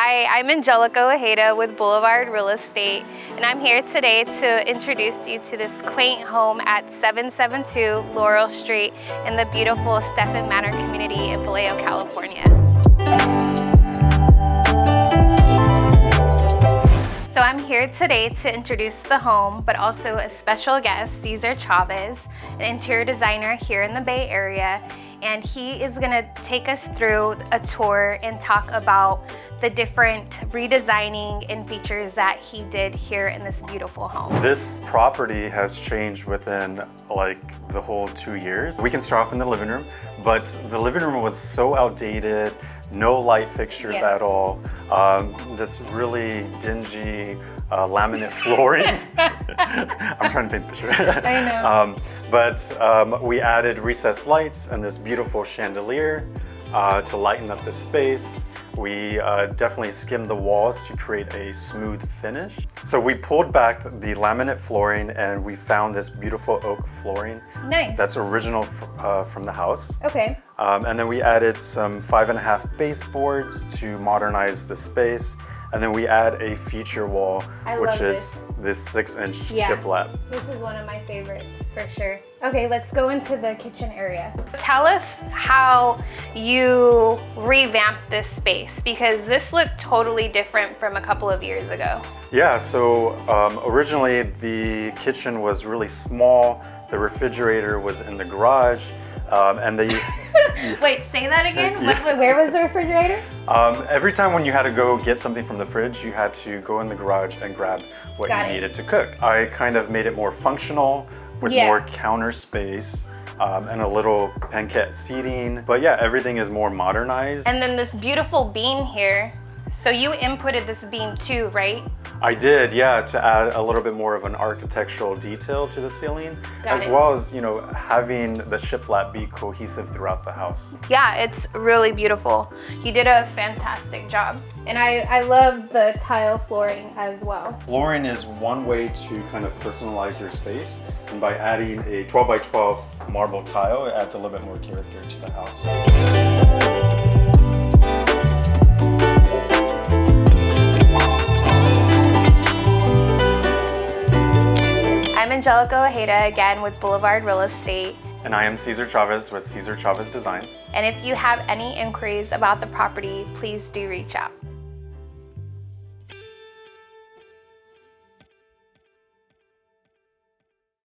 Hi, I'm Angelica Ojeda with Boulevard Real Estate, and I'm here today to introduce you to this quaint home at 772 Laurel Street in the beautiful Stephan Manor community in Vallejo, California. So I'm here today to introduce the home, but also a special guest, Cesar Chavez, an interior designer here in the Bay Area, and he is gonna take us through a tour and talk about the different redesigning and features that he did here in this beautiful home. This property has changed within like the whole 2 years. We can start off in the living room, but the living room was so outdated, no light fixtures at all. This really dingy laminate flooring. I'm trying to take a picture. I know. But we added recessed lights and this beautiful chandelier to lighten up the space. We definitely skimmed the walls to create a smooth finish. So we pulled back the laminate flooring and we found this beautiful oak flooring. Nice. That's original from the house. Okay. And then we added some 5.5 baseboards to modernize the space. And then we add a feature wall, which is this 6-inch shiplap. This is one of my favorites for sure. Okay, let's go into the kitchen area. Tell us how you revamped this space, because this looked totally different from a couple of years ago. Yeah, so originally the kitchen was really small. The refrigerator was in the garage. And the Wait, say that again? Where was the refrigerator? Every time when you had to go get something from the fridge, you had to go in the garage and grab what you needed to cook. I kind of made it more functional with more counter space and a little banquette seating. But yeah, everything is more modernized. And then this beautiful beam here. So you inputted this beam too, right? I did, yeah, to add a little bit more of an architectural detail to the ceiling, as well as, you know, having the shiplap be cohesive throughout the house. Yeah, it's really beautiful. You did a fantastic job. And I love the tile flooring as well. Flooring is one way to kind of personalize your space, and by adding a 12 by 12 marble tile, it adds a little bit more character to the house. I'm Angelica Ojeda again with Boulevard Real Estate. And I am Cesar Chavez with Cesar Chavez Design. And if you have any inquiries about the property, please do reach out.